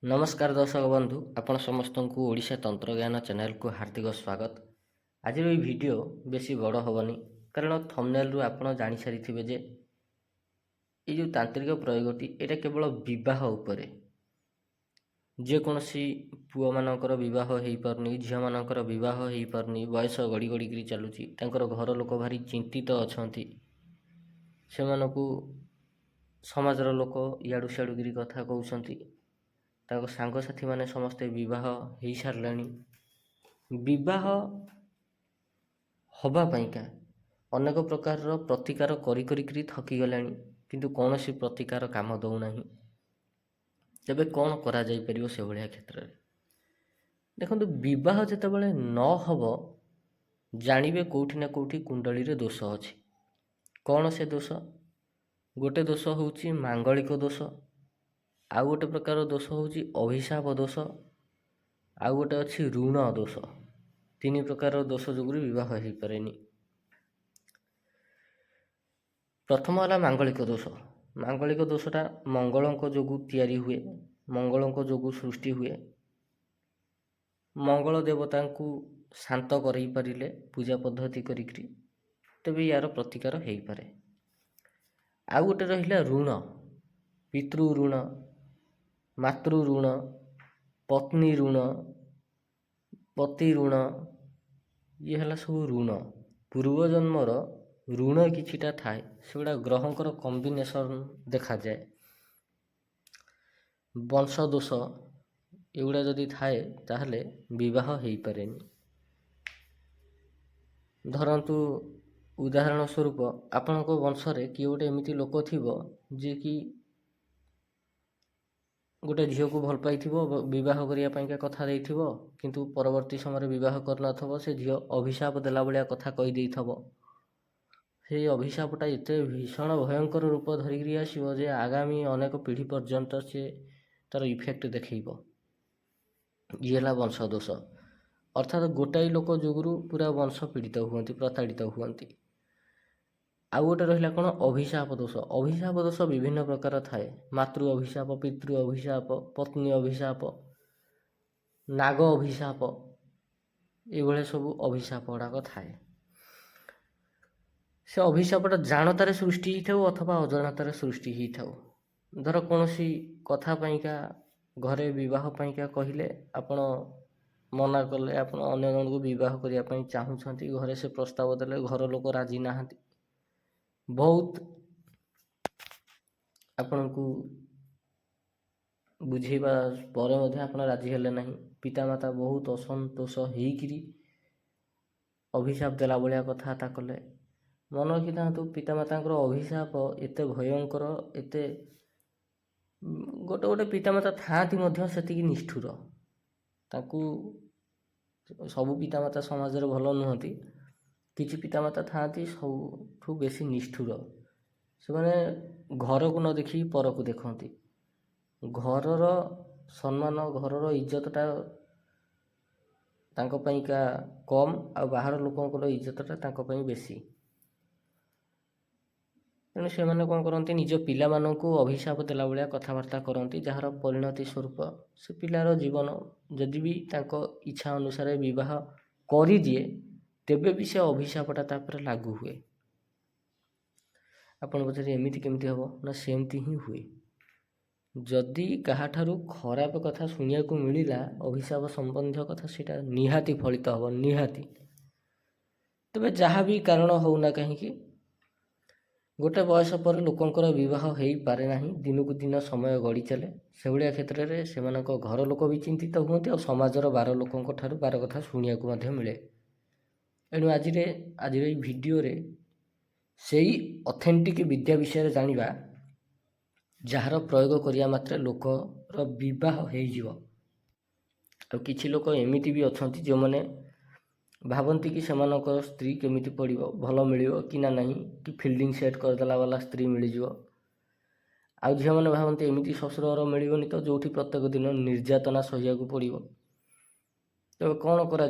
नमस्कार दर्शक बंधु आपण समस्त को ओडिशा तंत्रज्ञान चैनल को हार्दिक स्वागत। आज ये वीडियो बेसी बड़ हेनी कारण थंबनेल रु आपण जानी सारी जे ये जो तांत्रिक प्रयोगटी एटा केवल विवाह उपरे जेकोसी पुओ मानकर विवाह हो पारनी झील मानकर विवाह हो पारनी बयस गड़ी गड़ी चलुची तांकर घर लोक भारी चिंतित अछंती से मानकु समाजर लोक इयाडू सियाडू गिरी कथा कहउछंती ताको सांगसाथी माने समस्ते विवाह हो सारे विवाह हवा पाइका अनेक प्रकार प्रतिकार करी करी थकी गलानी किंतु कौन सी प्रतिकार काम दौना तेबे कौन करा जाई परियो से भलिया क्षेत्र रे देखंतु विवाह जेतेबेले न हबो जानिबे कोठी ना कोठी कुंडली रे दोष अछि। कौन से दोष गोटे दोष होउची मांगलिक दोष आउ गोटे प्रकार दोष होउची अभिशाप दोष आउ गोटे अछि ऋण दोष तीन प्रकार दोष जोगुरी विवाह हो पारेनी। प्रथम है मांगलिक दोष। मांगलिक दोषटा मंगलों जोगु तैयारी हुए मंगलों जोगु सृष्टि हुए मंगल देवता को शांत करई पारिले पूजा पद्धति करी तेबे यार प्रतिकार हो पारे। आउ गोटे रहिला ऋण पितृ ऋण मातृ ऋण पत्नी ऋण पति ऋण ये है सब ऋण पूर्व जन्मर ऋण किछिटा थाए सेगुड़ा ग्रहंकर कॉम्बिनेशन देखा जाए वंश दोष एगुड़ा जदि थाए ताहले विवाह हो पारेनी। धरतु उदाहरण स्वरूप आपण वंश रे किए गोटे एमती लोक थिबो जे कि गोटे झील को भल पाई बह करने कथा देथिबो किंतु परवर्ती समय बह कर से झील अभिशाप देला भाया कथा कहीदे से अभिशापटा एत भीषण भयंकर रूप धरिक आसो जे आगामी अनेक पीढ़ी पर्यंत से तार इफेक्ट देखब। ये है वंशदोष अर्थात गोटाई लोक जोगुरु पूरा वंश पीड़ित हुअन्ति प्रताड़ित हुअन्ति। आउ गोटे रहिला कौन अभिशाप दोष। अभिशाप दोष विभिन्न प्रकार थाए मातृ अभिशाप पितृ अभिशाप पत्नी अभिशाप नाग अभिशाप ये सब अभिशाप गुड़ाक थाए। से अभिशापटा जानतार सृष्टि ही थाउ अथवा अजाणतार सृष्टि ही थाउ। धर कौन सी कथा पाइका घरे विवाह पाइका कहले आपण मना कले आपण अन्य जन को विवाह करने चाहूँगी घरे से प्रस्ताव देले घर लोक राजी नहांती बहुत आपण को बुझेबा पर आपण राजी हेले नहीं पितामाता बहुत असंतोष होकरी अभिशाप देला भाया कथबार्ता कले मन रखी था पितामाता अभिशाप एत भयंकर एत गोटे गोटे पितामाता था से निष्ठुर ताकू सबू पितामाता समाज रे भल नुहति किछि पितामाता था सबठू बेसी निष्ठुर से माने घर को न देखी पर को देखती घरर सम्मान घरर इज्जतटा तांको पाइका कम आ बाहर लोकंकर इज्जतटा तांको पाई बेसी। तेणु से मैंने कौन करती निज पिला मानू अभिशाप देला भाया कथबार्ता करती जार परिणति स्वरूप से पिलार जीवन जदि भी इच्छा अनुसार विवाह कर दिए तेबे भी से अभिशापटा तापर लागू हुए। आपण पचारे एमती केमती हम ना सेमती ही हुए जदि कहाठारू खराब कथा शुणा को मिलला अभिशाप संबंधी कथा सीटा निहाती फलित हम निहाती तेबे जहाँ भी कारण होना कहीं गोटे बयस पर लोकंकर विवाह हो पारे ना दिन को दिन समय गड़ी चले से भाया क्षेत्र में से घर लोक भी चिंतित हुए और समाजर बार लोकों ठारू बार कथा शुणा को मिले। एणु आज वीडियो रे से ऑथेंटिक विद्या विषय जानिबा जार प्रयोग करिया मात्रे लोकर विवाह हो किछि लोक एमिति भी अछंती जो माने भावती कि सेमानकर स्त्री केमिति पड़ो भल मिल कि ना नहीं कि फिल्डिंग सेट करदेला वाला स्त्री मिलଯିव आउ झील मैंने भावती एमती शशुर मिलनी तो जो प्रत्येक दिन निर्यातना सहिया पड़ो तेज कौन कर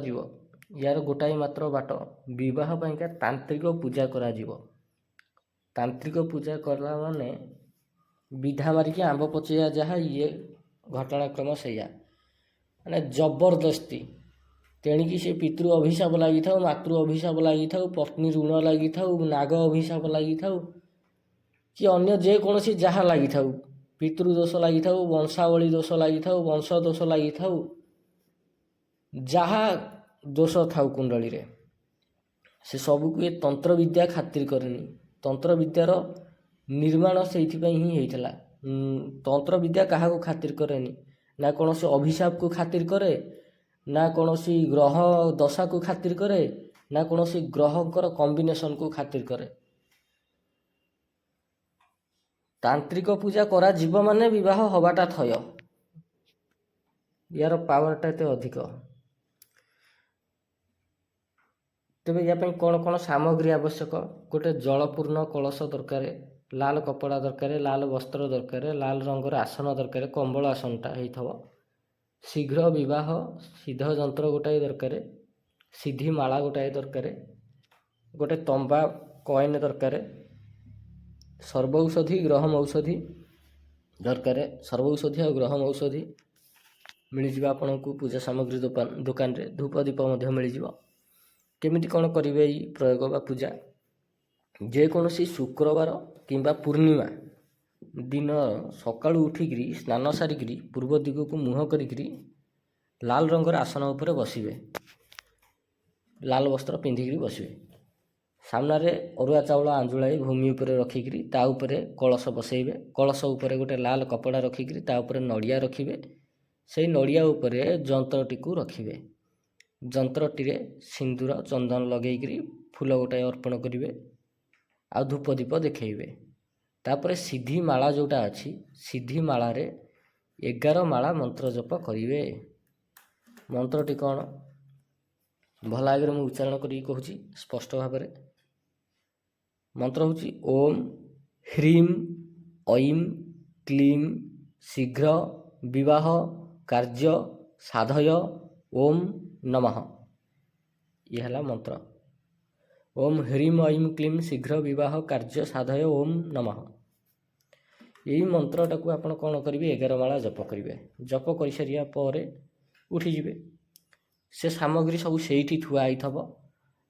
यार गोटाए मात्र बाट विवाह पाइका तांत्रिक पूजा करा तांत्रिक पूजा कला माने विधा मारिकी आंब पचेया जहाँ ये ଘଟଣାକ୍ରମ ସେଇଆ, ମାନେ ଜବରଦସ୍ତି। ତେଣିକି ସେ ପିତୃ ଅଭିଶାପ ଲାଗିଥାଉ, ମାତୃ ଅଭିଶାପ ଲାଗିଥାଉ, ପତ୍ନୀ ଋଣ ଲାଗିଥାଉ, ନାଗ ଅଭିଶାପ ଲାଗିଥାଉ, କି ଅନ୍ୟ ଯେକୌଣସି ଯାହା ଲାଗିଥାଉ, ପିତୃ ଦୋଷ ଲାଗିଥାଉ, ବଂଶାବଳୀ ଦୋଷ ଲାଗିଥାଉ, ବଂଶ ଦୋଷ ଲାଗିଥାଉ, ଯାହା ଦୋଷ ଥାଉ କୁଣ୍ଡଳୀରେ, ସେ ସବୁକୁ ଏ ତନ୍ତ୍ରବିଦ୍ୟା ଖାତିର କରେନି। ତନ୍ତ୍ରବିଦ୍ୟାର ନିର୍ମାଣ ସେଇଥିପାଇଁ ହିଁ ହେଇଥିଲା। ତନ୍ତ୍ରବିଦ୍ୟା କାହାକୁ ଖାତିର କରେନି, ନା କୌଣସି ଅଭିଶାପକୁ ଖାତିର କରେ, ନା କୌଣସି ଗ୍ରହ ଦଶାକୁ ଖାତିର କରେ, ନା କୌଣସି ଗ୍ରହଙ୍କର କମ୍ବିନେସନକୁ ଖାତିର କରେ। ତାନ୍ତ୍ରିକ ପୂଜା କରାଯିବ ମାନେ ବିବାହ ହବାଟା ଥୟ। ୟାର ପାୱାରଟା ଏତେ ଅଧିକ। ତେବେ ୟା ପାଇଁ କ'ଣ କ'ଣ ସାମଗ୍ରୀ ଆବଶ୍ୟକ? ଗୋଟେ ଜଳପୂର୍ଣ୍ଣ କଳସ ଦରକାର, ଲାଲ କପଡ଼ା ଦରକାର, ଲାଲ ବସ୍ତ୍ର ଦରକାର, ଲାଲ ରଙ୍ଗର ଆସନ ଦରକାର, କମ୍ବଳ ଆସନଟା ହେଇଥିବ। ଶୀଘ୍ର ବିବାହ ସିଦ୍ଧ ଯନ୍ତ୍ର ଗୋଟାଏ ଦରକାର, ସିଦ୍ଧି ମାଳା ଗୋଟାଏ ଦରକାର, ଗୋଟେ ତମ୍ବା କଏନ୍ ଦରକାର, ସର୍ବୌଷଧି ଗ୍ରହମ ଔଷଧି ଦରକାର। ସର୍ବୌଷଧି ଆଉ ଗ୍ରହମ ଔଷଧି ମିଳିଯିବ ଆପଣଙ୍କୁ ପୂଜା ସାମଗ୍ରୀ ଦୋକାନରେ। ଧୂପ ଦୀପ ମଧ୍ୟ ମିଳିଯିବ। କେମିତି କ'ଣ କରିବେ ଏଇ ପ୍ରୟୋଗ ବା ପୂଜା? ଯେକୌଣସି ଶୁକ୍ରବାର କିମ୍ବା ପୂର୍ଣ୍ଣିମା ଦିନ ସକାଳୁ ଉଠିକିରି ସ୍ନାନ ସାରିକିରି ପୂର୍ବ ଦିଗକୁ ମୁହଁ କରିକିରି ଲାଲ ରଙ୍ଗର ଆସନ ଉପରେ ବସିବେ, ଲାଲ ବସ୍ତ୍ର ପିନ୍ଧିକିରି ବସିବେ। ସାମ୍ନାରେ ଅରୁଆ ଚାଉଳ ଆଞ୍ଜୁଳାଇ ଭୂମି ଉପରେ ରଖିକିରି ତା ଉପରେ କଳସ ବସେଇବେ। କଳସ ଉପରେ ଗୋଟେ ଲାଲ କପଡ଼ା ରଖିକିରି ତା ଉପରେ ନଡ଼ିଆ ରଖିବେ। ସେଇ ନଡ଼ିଆ ଉପରେ ଯନ୍ତ୍ରଟିକୁ ରଖିବେ। ଯନ୍ତ୍ରଟିରେ ସିନ୍ଦୁର ଚନ୍ଦନ ଲଗେଇକିରି ଫୁଲ ଗୋଟାଏ ଅର୍ପଣ କରିବେ, ଆଉ ଧୂପ ଦୀପ ଦେଖେଇବେ। ତାପରେ ସିଦ୍ଧି ମାଳା ଯେଉଁଟା ଅଛି, ସିଦ୍ଧି ମାଳାରେ 11 ମାଳା ମନ୍ତ୍ର ଜପ କରିବେ। ମନ୍ତ୍ରଟି କ'ଣ? ଭଲ ଆଗରେ ମୁଁ ଉଚ୍ଚାରଣ କରିକି କହୁଛି ସ୍ପଷ୍ଟ ଭାବରେ। ମନ୍ତ୍ର ହେଉଛି ଓମ୍ ହ୍ରିମ୍ ଐಂ କ୍ଲିମ୍ ଶୀଘ୍ର ବିବାହ କାର୍ଯ୍ୟ ସାଧୟ ଓମ୍ ନମଃ। ଇଏ ହେଲା ମନ୍ତ୍ର। ଓମ୍ ହ୍ରିମ୍ ଐಂ କ୍ଲିମ୍ ଶୀଘ୍ର ବିବାହ କାର୍ଯ୍ୟ ସାଧୟ ଓମ୍ ନମଃ। ଏଇ ମନ୍ତ୍ରଟାକୁ ଆପଣ କ'ଣ କରିବେ? 11 ମାଳା ଜପ କରିବେ। ଜପ କରିସାରିବା ପରେ ଉଠିଯିବେ। ସେ ସାମଗ୍ରୀ ସବୁ ସେଇଠି ଥୁଆ ହେଇଥିବ।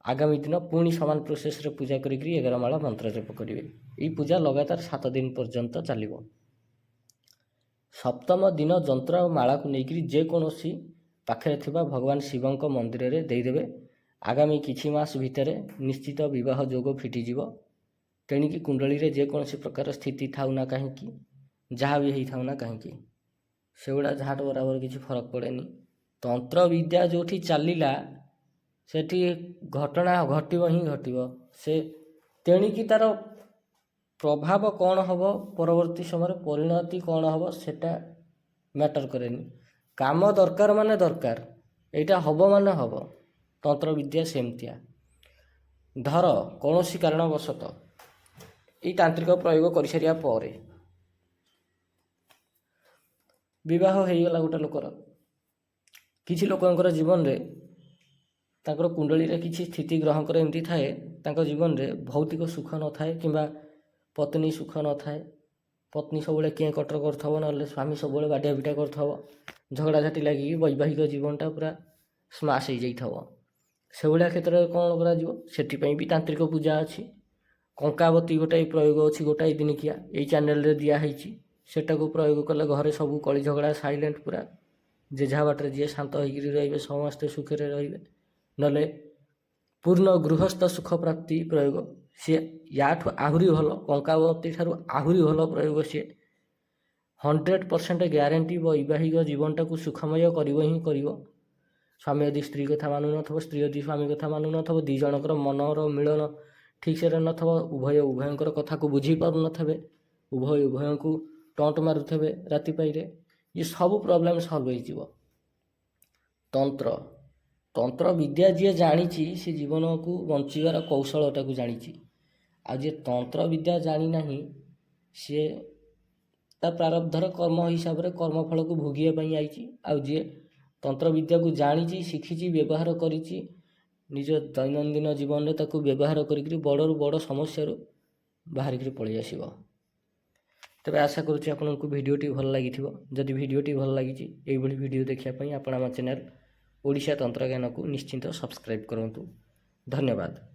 ଆଗାମୀ ଦିନ ପୁଣି ସମାନ ପ୍ରୋସେସରେ ପୂଜା କରିକି 11 ମାଳା ମନ୍ତ୍ର ଜପ କରିବେ। ଏଇ ପୂଜା ଲଗାତାର 7 ଦିନ ପର୍ଯ୍ୟନ୍ତ ଚାଲିବ। ସପ୍ତମ ଦିନ ଯନ୍ତ୍ର ଆଉ ମାଳାକୁ ନେଇକରି ଯେକୌଣସି ପାଖରେ ଥିବା ଭଗବାନ ଶିବଙ୍କ ମନ୍ଦିରରେ ଦେଇଦେବେ। ଆଗାମୀ କିଛି ମାସ ଭିତରେ ନିଶ୍ଚିତ ବିବାହ ଯୋଗ ଫିଟିଯିବ। ତେଣିକି କୁଣ୍ଡଳୀରେ ଯେକୌଣସି ପ୍ରକାର ସ୍ଥିତି ଥାଉ ନା କାହିଁକି, ଯାହା ବି ହେଇଥାଉ ନା କାହିଁକି, ସେଗୁଡ଼ା ଝାଟ ବରାବର କିଛି ଫରକ ପଡ଼େନି। ତନ୍ତ୍ର ବିଦ୍ୟା ଯେଉଁଠି ଚାଲିଲା ସେଠି ଘଟଣା ଘଟିବ ହିଁ ଘଟିବ। ସେ ତେଣିକି ତାର ପ୍ରଭାବ କ'ଣ ହେବ, ପରବର୍ତ୍ତୀ ସମୟରେ ପରିଣତି କ'ଣ ହେବ, ସେଟା ମ୍ୟାଟର କରେନି। କାମ ଦରକାର ମାନେ ଦରକାର, ଏଇଟା ହେବ ମାନେ ହେବ। ତନ୍ତ୍ରବିଦ୍ୟା ସେମିତିଆ। ଧର କୌଣସି କାରଣବଶତଃ ଏଇ ତାନ୍ତ୍ରିକ ପ୍ରୟୋଗ କରିସାରିବା ପରେ ବିବାହ ହେଇଗଲା ଗୋଟେ ଲୋକର। କିଛି ଲୋକଙ୍କର ଜୀବନରେ ତାଙ୍କର କୁଣ୍ଡଳୀରେ କିଛି ସ୍ଥିତି ଗ୍ରହଙ୍କର ଏମିତି ଥାଏ, ତାଙ୍କ ଜୀବନରେ ଭୌତିକ ସୁଖ ନଥାଏ କିମ୍ବା ପତ୍ନୀ ସୁଖ ନଥାଏ। ପତ୍ନୀ ସବୁବେଳେ କେଁ କଟର କରୁଥିବ, ନହେଲେ ସ୍ୱାମୀ ସବୁବେଳେ ବାଡ଼ିଆ ପିଟା କରୁଥିବ, ଝଗଡ଼ାଝାଟି ଲାଗିକି ବୈବାହିକ ଜୀବନଟା ପୁରା ସ୍ମାସ୍ ହେଇଯାଇଥିବ। ସେଭଳିଆ କ୍ଷେତ୍ରରେ କ'ଣ କରାଯିବ? ସେଥିପାଇଁ ବି ତାନ୍ତ୍ରିକ ପୂଜା ଅଛି। କଙ୍କାବତୀ ଗୋଟାଏ ପ୍ରୟୋଗ ଅଛି, ଗୋଟାଏ ଦିନିକିଆ, ଏଇ ଚ୍ୟାନେଲରେ ଦିଆହେଇଛି। ସେଟାକୁ ପ୍ରୟୋଗ କଲେ ଘରେ ସବୁ କଳି ଝଗଡ଼ା ସାଇଲେଣ୍ଟ, ପୁରା ଯେ ଯାହା ବାଟରେ ଯିଏ ଶାନ୍ତ ହେଇକିରି ରହିବେ, ସମସ୍ତେ ସୁଖରେ ରହିବେ। ନହେଲେ ପୂର୍ଣ୍ଣ ଗୃହସ୍ଥ ସୁଖ ପ୍ରାପ୍ତି ପ୍ରୟୋଗ, ସିଏ ୟାଠୁ ଆହୁରି ଭଲ, କଙ୍କାବତୀ ଠାରୁ ଆହୁରି ଭଲ ପ୍ରୟୋଗ ସିଏ। 100% ଗ୍ୟାରେଣ୍ଟି ବୈବାହିକ ଜୀବନଟାକୁ ସୁଖମୟ କରିବ ହିଁ କରିବ। ସ୍ୱାମୀ ଯଦି ସ୍ତ୍ରୀ କଥା ମାନୁନଥିବ, ସ୍ତ୍ରୀ ଯଦି ସ୍ୱାମୀ କଥା ମାନୁନଥିବ, ଦୁଇ ଜଣଙ୍କର ମନର ମିଳନ ଠିକ୍ସେରେ ନଥିବ, ଉଭୟଙ୍କର କଥାକୁ ବୁଝିପାରୁନଥିବେ, ଉଭୟଙ୍କୁ ଟଣ୍ଟ ମାରୁଥିବେ ରାତି ପାଇରେ, ଇଏ ସବୁ ପ୍ରୋବ୍ଲେମ୍ ସଲ୍ଭ ହେଇଯିବ। ତନ୍ତ୍ର ବିଦ୍ୟା ଯିଏ ଜାଣିଛି ସେ ଜୀବନକୁ ବଞ୍ଚିବାର କୌଶଳଟାକୁ ଜାଣିଛି। ଆଉ ଯିଏ ତନ୍ତ୍ର ବିଦ୍ୟା ଜାଣିନାହିଁ, ସିଏ ତା ପ୍ରାରବ୍ଧର କର୍ମ ହିସାବରେ କର୍ମଫଳକୁ ଭୋଗିବା ପାଇଁ ଆଇଛି। ଆଉ ଯିଏ ତନ୍ତ୍ର ବିଦ୍ୟାକୁ ଜାଣିଛି, ଶିଖିଛି, ବ୍ୟବହାର କରିଛି, ନିଜ ଦୈନନ୍ଦିନ ଜୀବନରେ ତାକୁ ବ୍ୟବହାର କରିକିରି ବଡ଼ରୁ ବଡ଼ ସମସ୍ୟାରୁ ବାହାରିକିରି ପଳେଇ ଆସିବ। ତେବେ ଆଶା କରୁଛି ଆପଣଙ୍କୁ ଭିଡ଼ିଓଟି ଭଲ ଲାଗିଥିବ। ଯଦି ଭିଡ଼ିଓଟି ଭଲ ଲାଗିଛି ଏଇଭଳି ଭିଡ଼ିଓ ଦେଖିବା ପାଇଁ ଆପଣ ଆମ ଚ୍ୟାନେଲ୍ ଓଡ଼ିଶା ତନ୍ତ୍ରଜ୍ଞାନକୁ ନିଶ୍ଚିନ୍ତ ସବସ୍କ୍ରାଇବ୍ କରନ୍ତୁ। ଧନ୍ୟବାଦ।